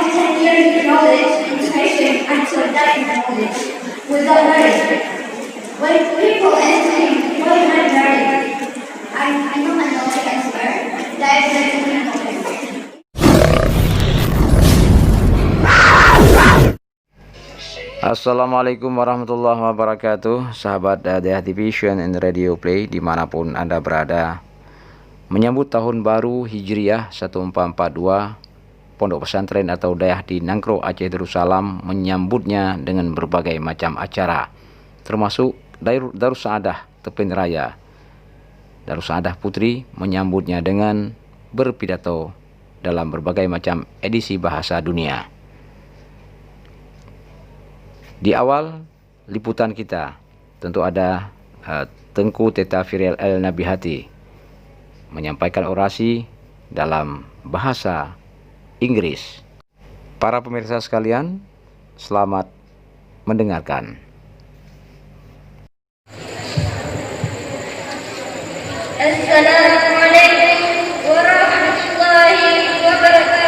of 10 years of knowledge and patient until dying knowledge without learning. When people ask me, why am I learning? I know my knowledge expert that is learning knowledge. Assalamualaikum warahmatullahi wabarakatuh. Sahabat DH Vision and Radio Play dimanapun Anda berada, menyambut tahun baru Hijriah 1442, Pondok Pesantren atau Dayah di Nangkro Aceh Darussalam menyambutnya dengan berbagai macam acara, termasuk Darus Saadah Tepin Raya. Darus Saadah Putri menyambutnya dengan berpidato dalam berbagai macam edisi bahasa dunia. Di awal liputan kita tentu ada Tengku Teta Firial El Nabihati menyampaikan orasi dalam bahasa Inggris. Para pemirsa sekalian, selamat mendengarkan. Assalamualaikum warahmatullahi wabarakatuh.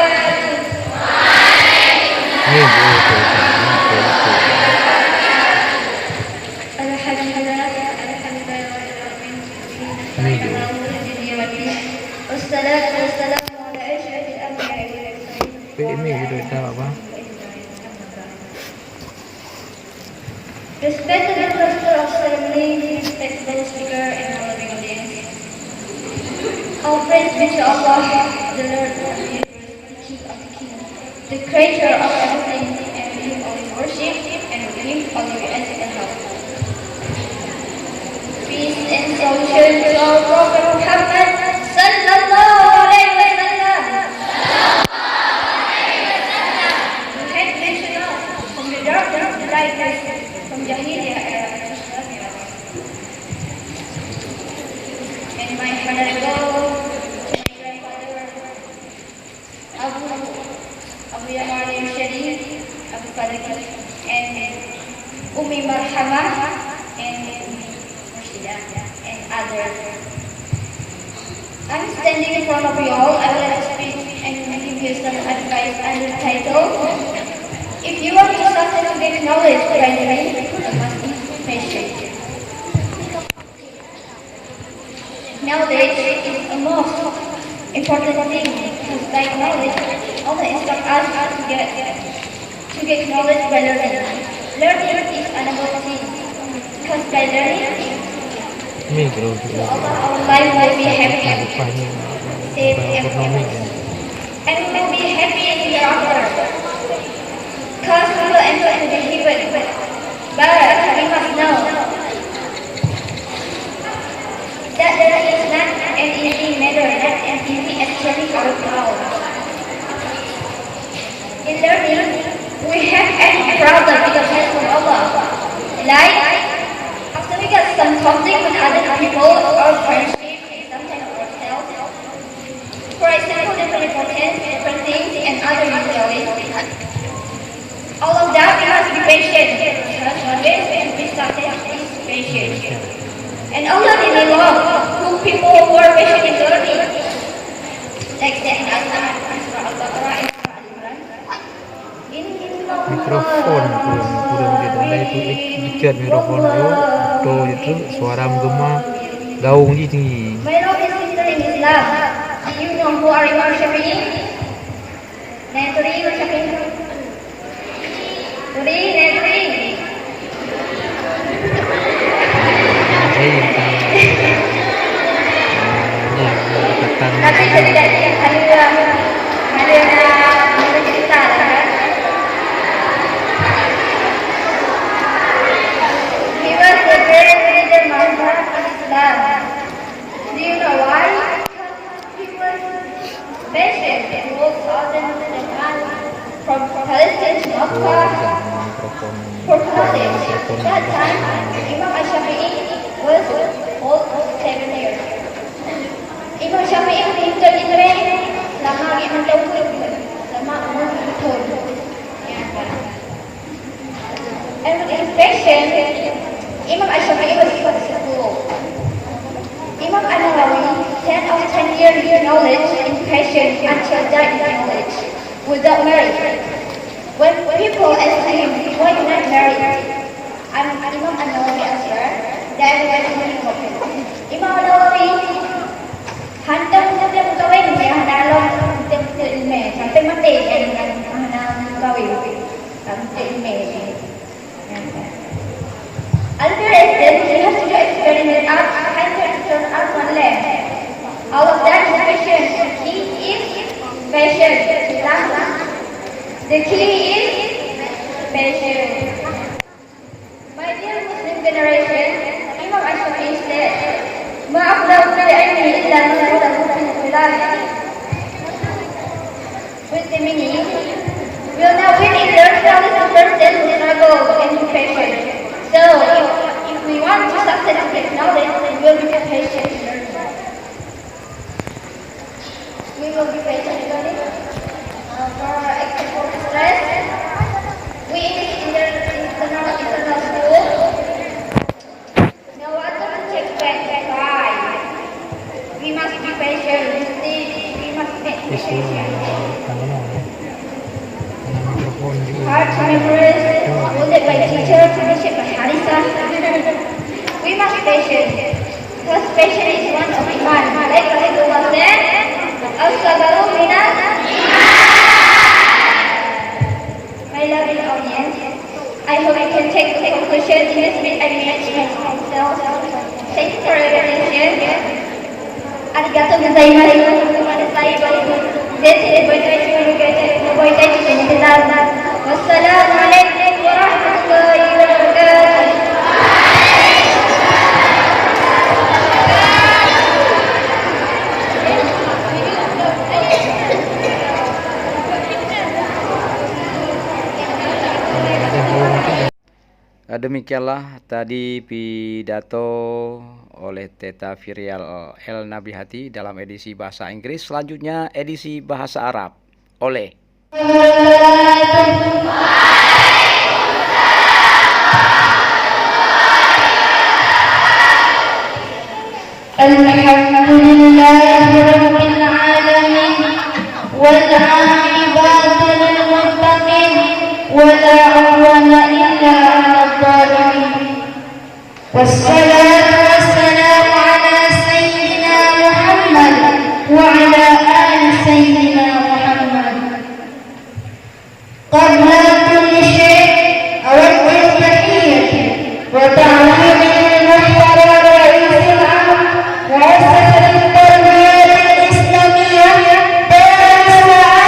Respected Master of Ceremony, respected speaker, and all living audience. All praise be to Allah, the Lord of the universe, the King of the King, the Creator of everything, and Him all we worship, and with Him all we ask and help. Peace and salvation to our Prophet Muhammad sallallahu alaihi wasallam. Who had mentioned us from the darkness to the light, from Jahiliyah era to Islam era. And my honorable to my grandfather Abu Yamalim Sharif, Abu Fadaki, and Umi Marhamah, and and others. I'm standing in front of you all. I will speak and give you some advice under the title, if you want to success to get knowledge gradually, you must be patient. Knowledge is the most important thing, because by knowledge, Allah instructs us to get knowledge by learning. Learning is another thing, because by learning, our life will be happy, safe, and we will be happy in the hereafter. Because we will enter into the heaven. But we must know that there is not an easy matter, not an easy achieving our power. In learning, we have any problem with the help of Allah. Like, after we get some conflict with other people or friendship, sometimes ourselves. For example, different things and other usually. All of that we must be patient. Because always when we started is patient. And Allah really love who people who are patient in learning. Like that in Surah Al-Baqarah and Surah Al-Imran. Mikrofon kurang dia itu dicat mikrofon tu itu suara menggema gaung je tinggi. My love is sister in Islam. Do you know who are Imam Shafi'i? Netri Imam Shafi'i. Netri. Tapi tidak ada cerita kan? He was the great leader Master of Islam. Do you know why? He was patient and worked all the time from Palestine to Makkah for knowledge. That time, Imam Shafi'i was almost 7 years. Imam Shafi'i mengincar Israel lama Imam Dawud lama umur betul. And with his patient, Imam Shafi'i was successful. Imam An-Nawawi, 10 of 10 years knowledge and patience until died in knowledge. without marriage. When people ask him, why you not married? Imam An-Nawawi answered, that was very important. Imam An-Nawawi hantam setiap kawin ya, dalam setiap ilmu sampai mati dengan hantam kawin sampai ilmu. Albert Einstein, he has to do experiment out, has to turn out one leg. All of that is patient. He is patient. The key is patient. My dear Muslim generation, Imam Ash-Shafi'i said, "Ma afdalu al-ilmi illa man afdahu fil-bilad." With the meaning, we will now win in learn from this person who struggle and be patient. So, if we want to success and get knowledge, we will be patient. We will be patient learning. For example, stress, we in the international school, no one to check back why. We must be patient. We must be patient. Hard memories, molded by teacher, finished by Harisa. We must be patient. Because patience is one of iman. Like Rasulullah said, "As-sabaru minan." My loving audience, I hope you can take the conclusion in this bit I mentioned myself. Thank you for your attention. Arigato gozaimasu. Wassalamualaikum warahmatullahi wabarakatuh. Demikianlah tadi pidato oleh Teta Virial El Nabihati dalam edisi bahasa Inggris. Selanjutnya edisi bahasa Arab oleh Alhamdulillahi Rabbil Alamin wal 'aqibatu lil muttaqin wa la 'udwana illa 'alal zalimin. Wassalatu wassalamu ala sayyidina Muhammad wa ala ali sayyidina Muhammad. Qabla kulli shay' awaddu at-tahiyyati wa ta'zimi al-muhtaram ra'is al-'am مؤسسة التربية الإسلامية دار السعادة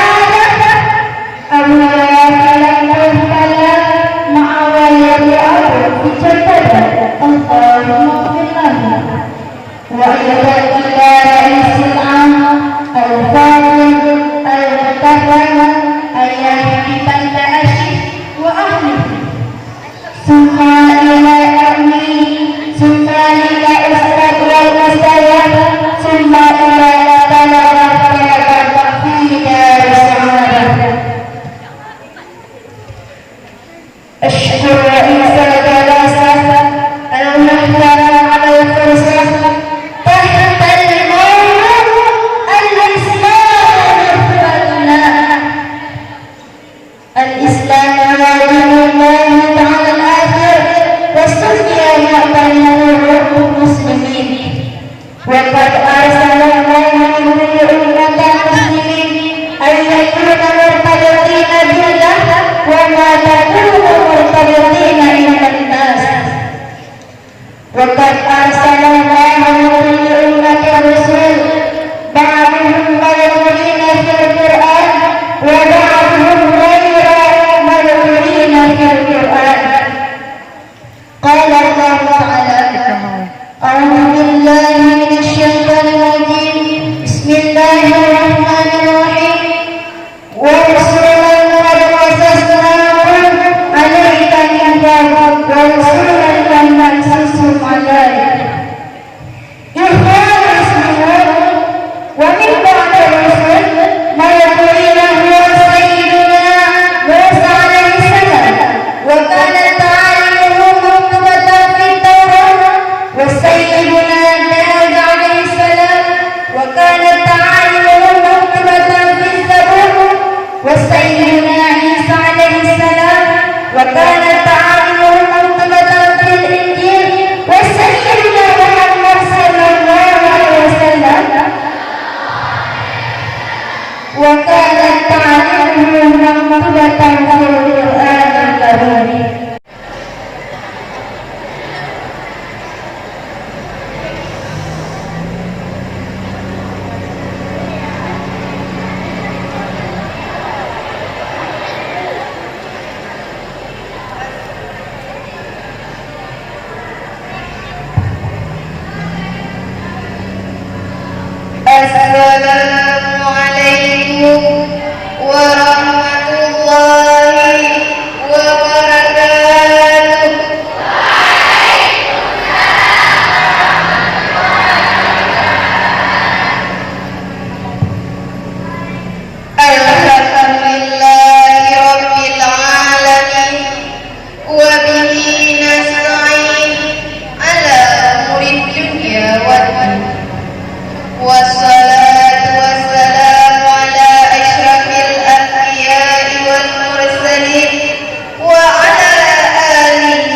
وتنزيل القرآن الكريم. Assalamualaikum warahmatullahi wabarakatuh. Alhamdulillahi rabbil alamin wa bihi nasta'in ala umuri dunya waddin. والصلاة والسلام على أشرف الأنبياء والمرسلين وعلى آله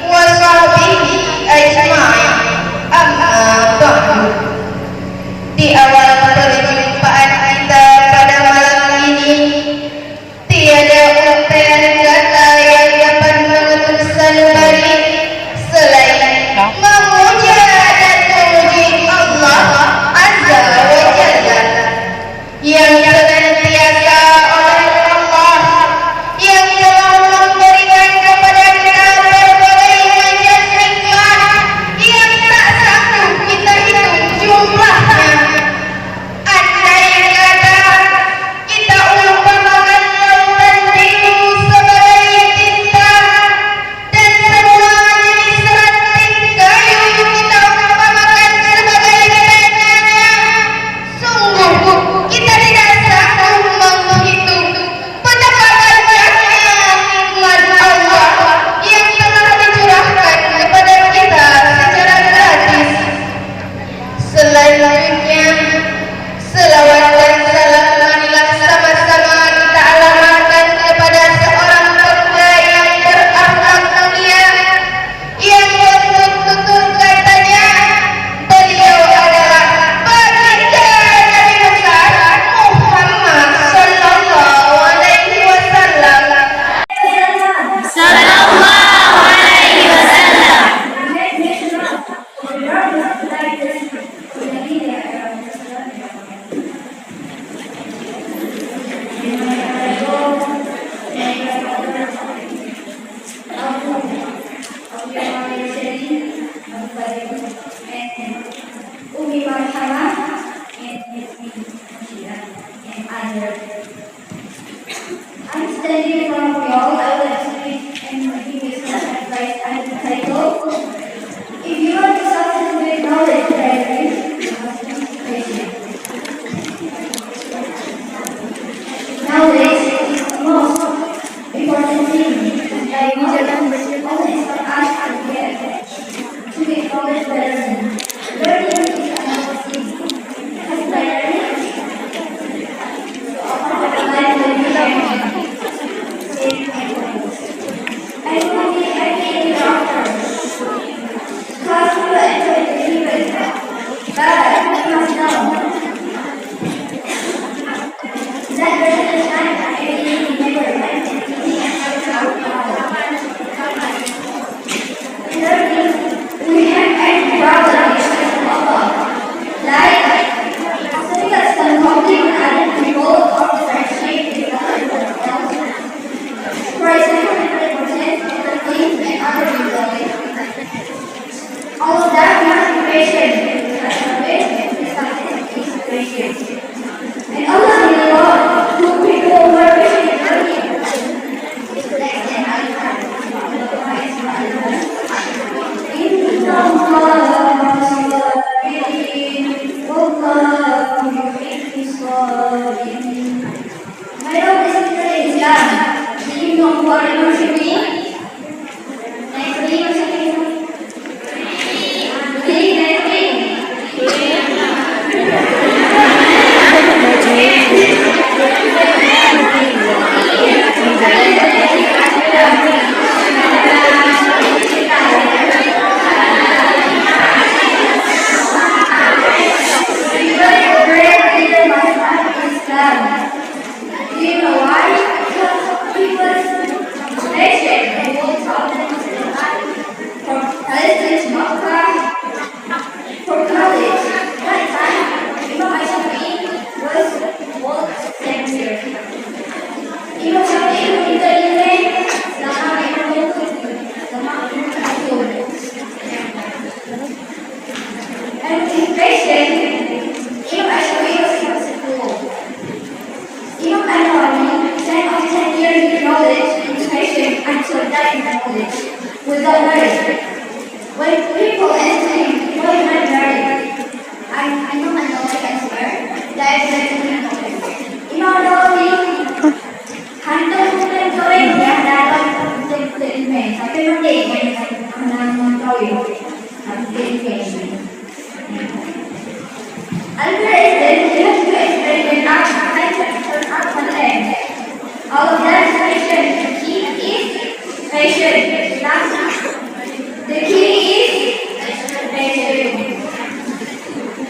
وصحبه أجمعين. Amma ba'du. Di awal perjumpaan kita pada malam ini, tiada untaian kata yang dapat menutup sanubari selain memuja dan memuji Allah Azza wa Jalla yang senantiasa oleh Allah yang telah memberikan kepada kita berbagai macam nikmat yang tak sanggup kita hitung jumlahnya. Andai kata kita umpamakan lautan biru sebagai tinta dan semua jenis ranting kayu kita umpamakan sebagai penanya, sungguh kita tidak sanggup menghitung betapa banyaknya nikmat Allah yang telah dicurahkan kepada kita secara gratis. Selanjutnya, selawat dan salam marilah sama-sama kita alamatkan kepada seorang pemuda yang berakhlak mulia, yang betul-betul katanya beliau adalah baginda Nabi besar Muhammad Sallallahu Alaihi Wasallam. Umi Marhamah and others. I'm standing in front of y'all. I would like to speak and give you some advice and title. If you want to succeed with knowledge, you must be patient. Knowledge is the most important thing. Like knowledge only for us to get to make knowledge better. Learning is another thing. Because by learning, life will be better. I will be a doctor. Because you will enjoy the treatment. But you must know that there is a time I really remember life and teaching and learning, we have any problems with Allah. Like, setting us some conflict with other people or differentiate with other else. For example, 100% of the things and other people. All of that we have to be patient. That's the way is patient. And Allah will love two people who are patient and learning. My love is Islam. Do you know who are worshiping? Next week or something? Next Do you know why? Because until that knowledge without learning. When people entering why am I learning? I know my knowledge I swear that is learning knowledge. Inology handle dengan drawing ya dalam bentuk image. Tapi nanti menang drawing nanti image. Albert is you have to experiment out turn out one end. All of that is patient. The key is patient. The key is patient.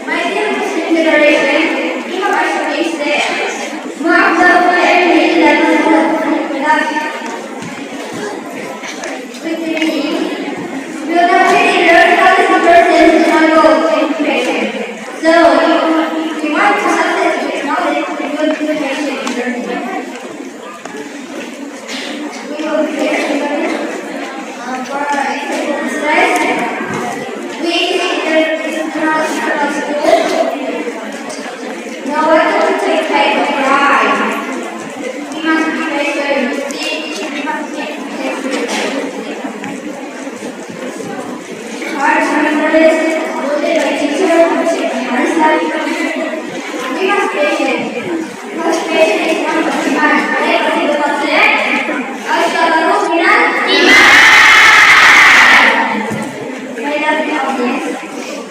My dear Muslim generation, Imam Ashrafi said, "Ma'afzal ilmi illa man with the key, we will not really learn how this person struggle in patient. So, if you want to success with knowledge, we will be patient in learning. We will be patient for stress. We think that it's not school. No one will take time to cry. We must be patient. We must be patient. Hard challenges, molded by teacher, understand. We must be patient. Because patient is one of the demands. Baik, kasih betul saya. Assalamualaikum warahmatullahi My lovely audience,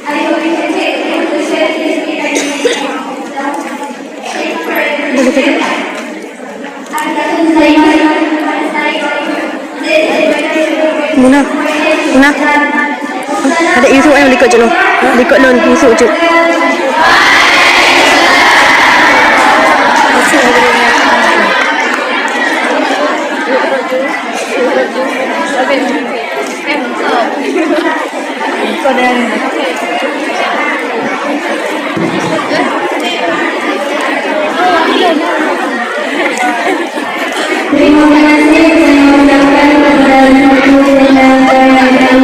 I hope you can take the time to share this information. Thank you for your Muna, ada Yusuf yang ikut je lo. Ikut lo Yusuf je. Terima kasih saya ucapkan kepada Ajaran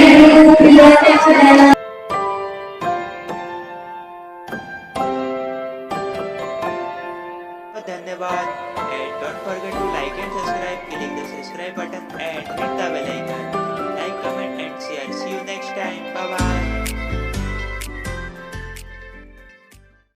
Ibu Biasa dalam धन्यवाद and don't forget to like and subscribe, clicking the subscribe button and hit the bell icon. Like, comment and share. See you next time. Bye bye.